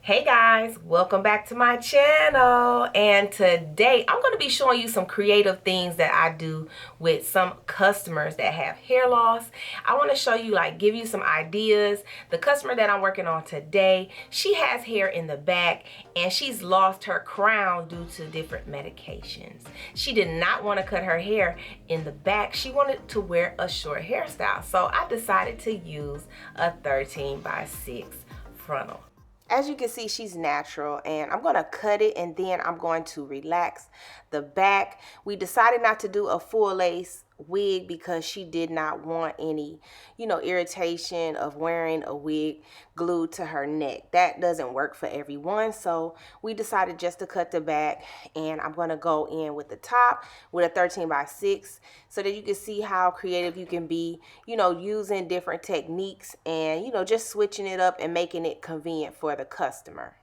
Hey guys, welcome back to my channel, and today I'm going to be showing you some creative things that I do with some customers that have hair loss. I want to show you, give you some ideas. The customer that I'm working on today, she has hair in the back and she's lost her crown due to different medications. She did not want to cut her hair in the back. She wanted to wear a short hairstyle, so I decided to use a 13x6 frontal. As you can see, she's natural, and I'm going to cut it and then I'm going to relax the back. We decided not to do a full lace wig because she did not want any, irritation of wearing a wig glued to her neck. That doesn't work for everyone, so we decided just to cut the back, and I'm going to go in with the top with a 13x6 so that you can see how creative you can be, using different techniques and, just switching it up and making it convenient for the customer.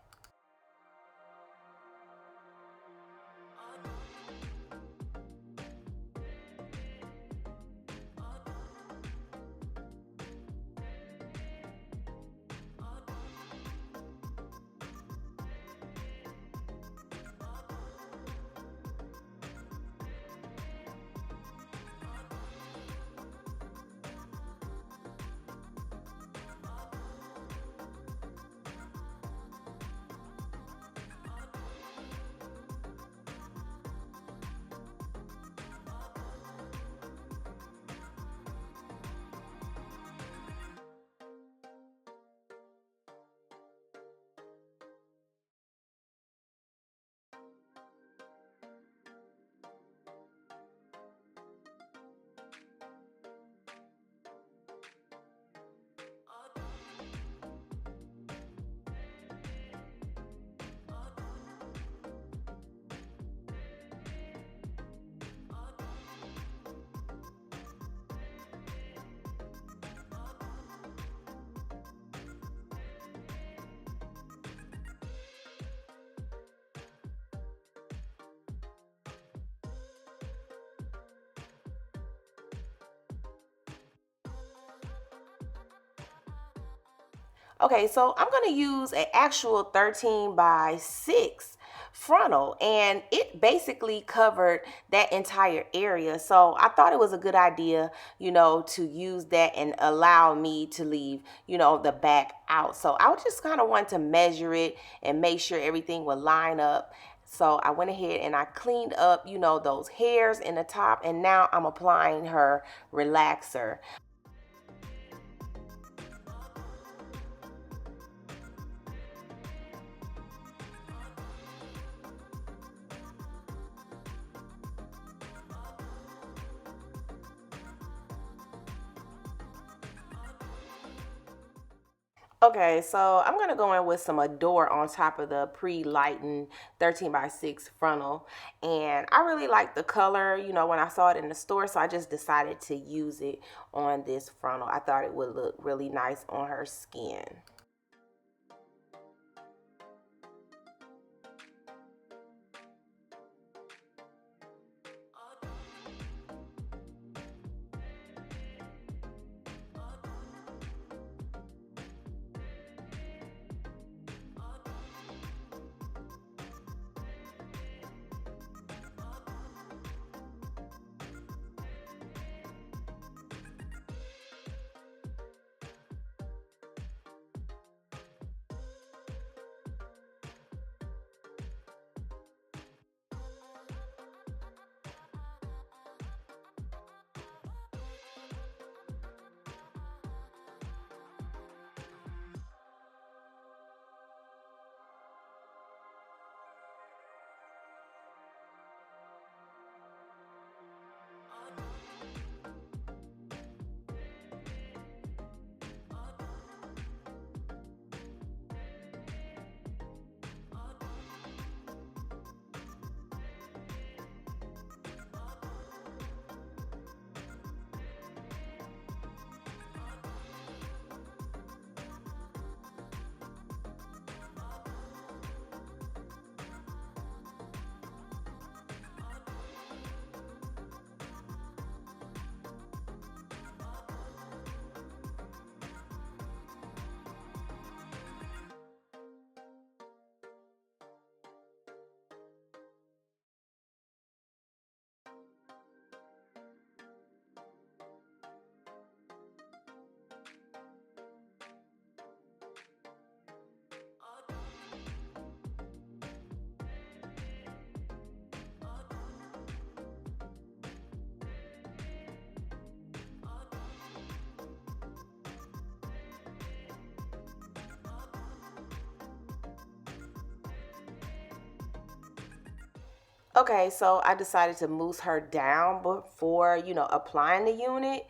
Okay, so I'm going to use an actual 13x6 frontal, and it basically covered that entire area. So I thought it was a good idea, to use that and allow me to leave, the back out. So I just kind of want to measure it and make sure everything would line up. So I went ahead and I cleaned up, those hairs in the top, and now I'm applying her relaxer. Okay, so I'm going to go in with some Adore on top of the pre-lightened 13x6 frontal. And I really like the color, when I saw it in the store, so I just decided to use it on this frontal. I thought it would look really nice on her skin. Okay, so I decided to mousse her down before, applying the unit.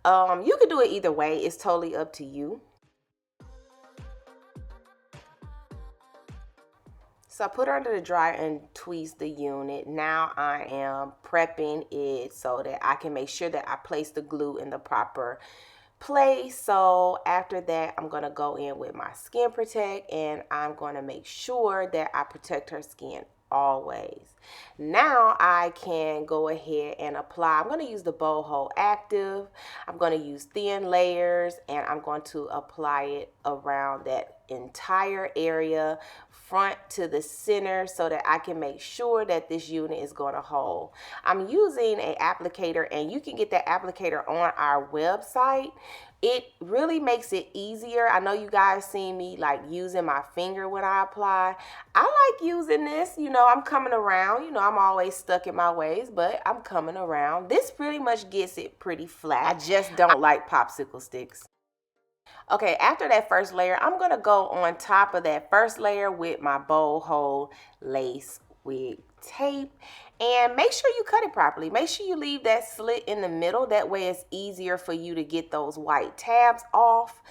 You could do it either way. It's totally up to you. So I put her under the dryer and tweezed the unit. Now I am prepping it so that I can make sure that I place the glue in the proper place. So after that, I'm going to go in with my Skin Protect, and I'm going to make sure that I protect her skin always. Now I can go ahead and apply. I'm going to use the Boho Active. I'm going to use thin layers, and I'm going to apply it around that entire area, front to the center, so that I can make sure that this unit is going to hold. I'm using an applicator, and you can get that applicator on our website. It really makes it easier. I know you guys see me like using my finger when I apply. I like using this. I'm coming around. I'm always stuck in my ways, but I'm coming around. This pretty much gets it pretty flat. I just don't like popsicle sticks. Okay, after that first layer, I'm going to go on top of that first layer with my Boho lace wig tape. And make sure you cut it properly. Make sure you leave that slit in the middle. That way it's easier for you to get those white tabs off.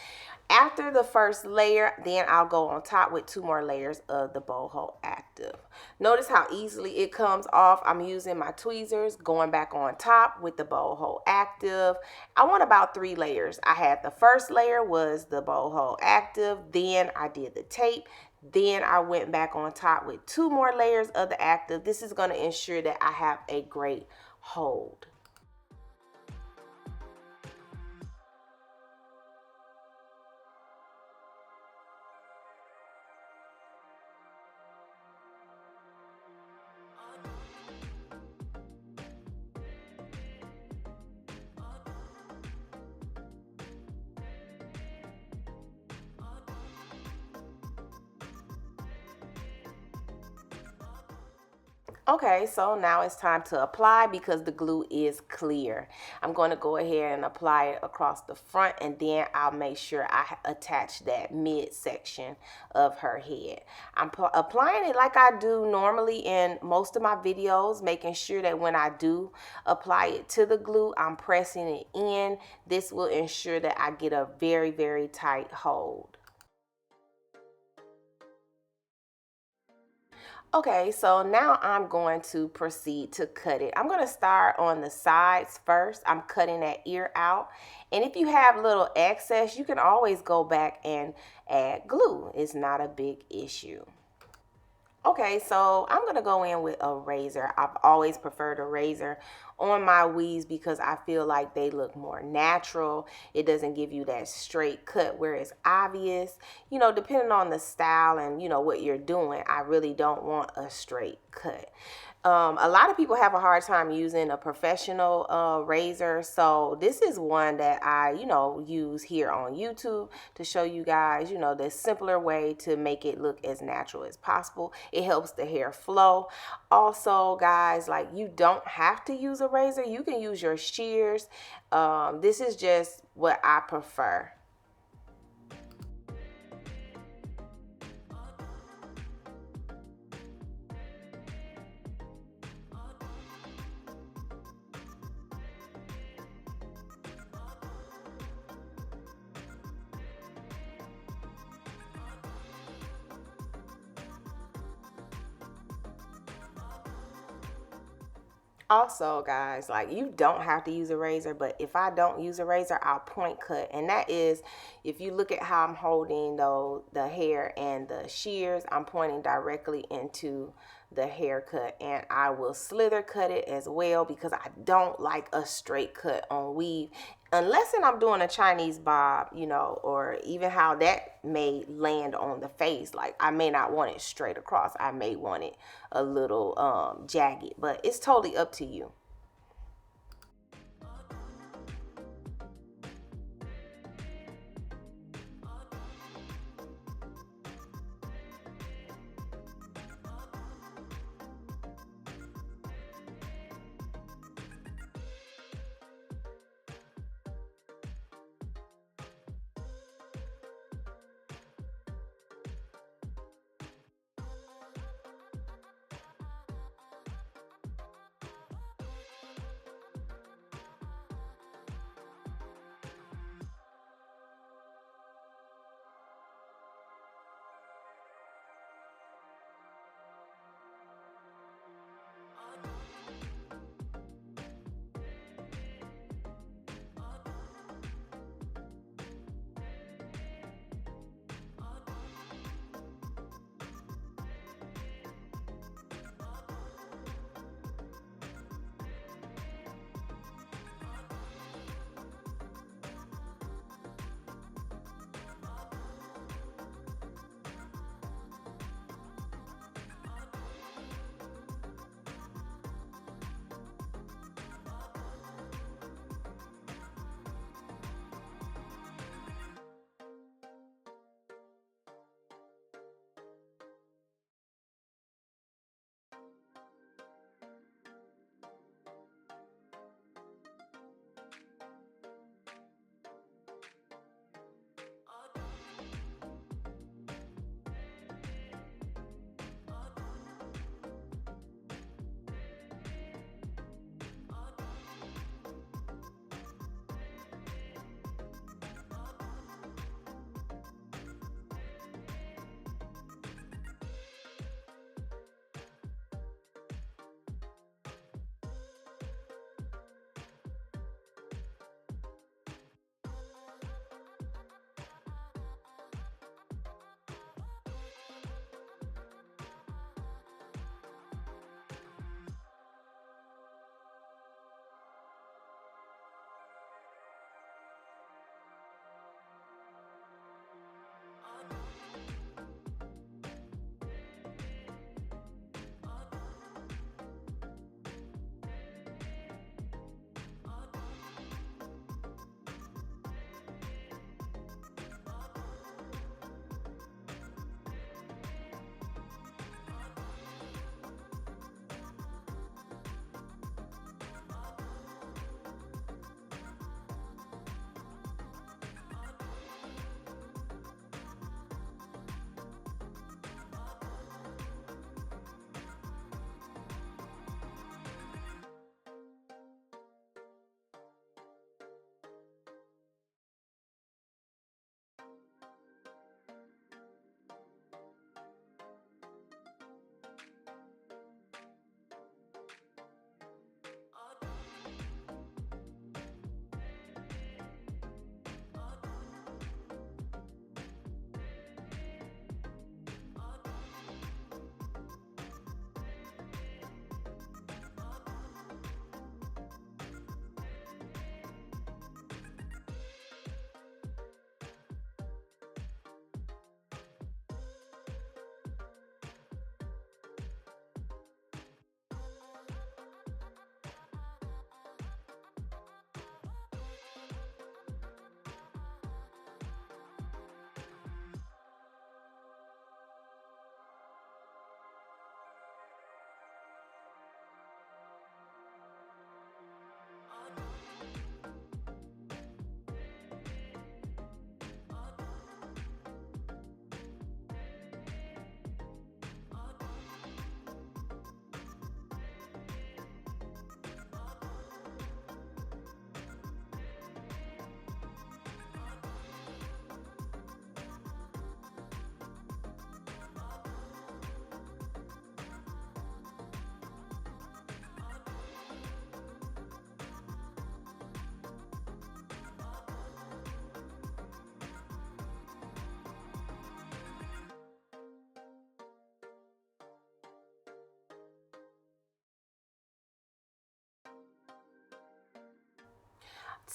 After the first layer, then I'll go on top with 2 more layers of the Boho Active. Notice how easily it comes off. I'm using my tweezers, going back on top with the Boho Active. I want about 3 layers. I had the first layer was the Boho Active, then I did the tape, then I went back on top with 2 more layers of the active. This is going to ensure that I have a great hold. Okay, so now it's time to apply because the glue is clear. I'm going to go ahead and apply it across the front, and then I'll make sure I attach that midsection of her head. I'm applying it like I do normally in most of my videos, making sure that when I do apply it to the glue, I'm pressing it in. This will ensure that I get a very, very tight hold. Okay, so now I'm going to proceed to cut it. I'm going to start on the sides first. I'm cutting that ear out. And if you have little excess, you can always go back and add glue. It's not a big issue. Okay, so I'm going to go in with a razor. I've always preferred a razor on my weaves because I feel like they look more natural. It doesn't give you that straight cut where it's obvious. Depending on the style and, what you're doing, I really don't want a straight cut. A lot of people have a hard time using a professional razor, so this is one that I, use here on YouTube to show you guys, the simpler way to make it look as natural as possible. It helps the hair flow. Also, guys, like you don't have to use a razor. You can use your shears. This is just what I prefer. Also, guys, like you don't have to use a razor, but if I don't use a razor, I'll point cut. And that is, if you look at how I'm holding the hair and the shears, I'm pointing directly into the haircut, and I will slither cut it as well because I don't like a straight cut on weave unless I'm doing a Chinese bob, or even how that may land on the face. Like I may not want it straight across. I may want it a little jagged, but it's totally up to you.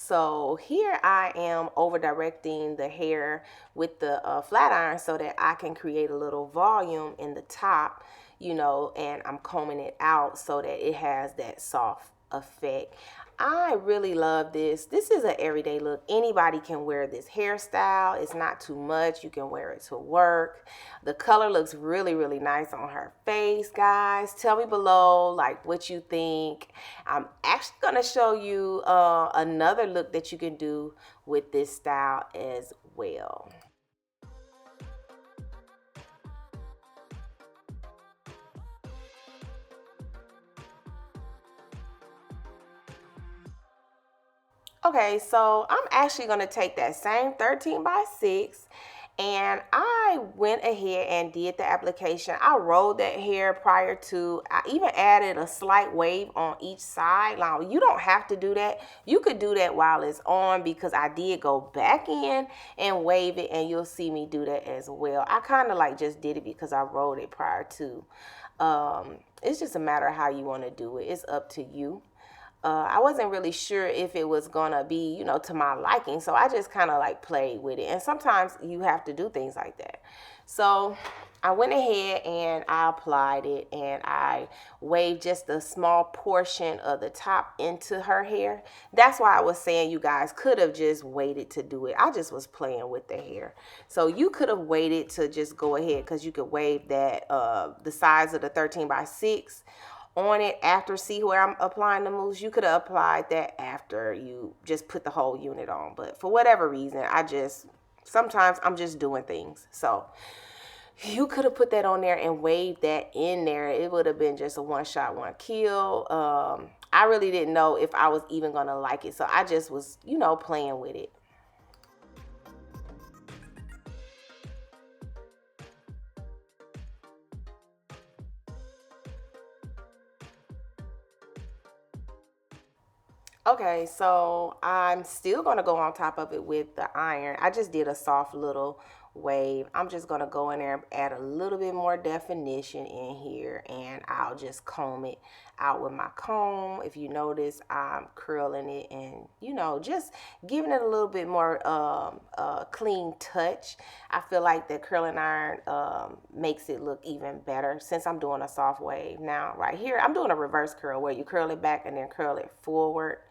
So here I am over directing the hair with the flat iron so that I can create a little volume in the top, you know, and I'm combing it out so that it has that soft effect. I really love this. This is an everyday look. Anybody can wear this hairstyle. It's not too much. You can wear it to work. The color looks really, really nice on her face, guys. Tell me below, like, what you think. I'm actually going to show you another look that you can do with this style as well. Okay, so I'm actually going to take that same 13 by 6 and I went ahead and did the application. I rolled that hair prior to, I even added a slight wave on each side. Now, you don't have to do that. You could do that while it's on because I did go back in and wave it, and you'll see me do that as well. I kind of like just did it because I rolled it prior to. It's just a matter of how you want to do it. It's up to you. I wasn't really sure if it was gonna be, you know, to my liking, so I just kind of like played with it. And sometimes you have to do things like that. So I went ahead and I applied it, and I waved just a small portion of the top into her hair. That's why I was saying you guys could have just waited to do it. I just was playing with the hair. So you could have waited to just go ahead, because you could wave that the size of the 13 by 6 on it after. See where I'm applying the mousse? You could have applied that after you just put the whole unit on, but for whatever reason, sometimes I'm just doing things. So you could have put that on there and waved that in there. It would have been just a one shot, one kill. I really didn't know if I was even gonna like it, so I just was, you know, playing with it. Okay, so I'm still going to go on top of it with the iron. I just did a soft little wave. I'm just going to go in there and add a little bit more definition in here, and I'll just comb it out with my comb. If you notice, I'm curling it and, you know, just giving it a little bit more clean touch. I feel like the curling iron makes it look even better since I'm doing a soft wave. Now, right here, I'm doing a reverse curl where you curl it back and then curl it forward.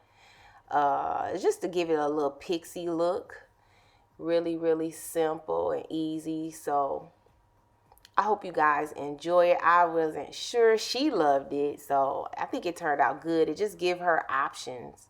Just to give it a little pixie look. Really, really simple and easy. So I hope you guys enjoy it. I wasn't sure. She loved it, so I think it turned out good. It just give her options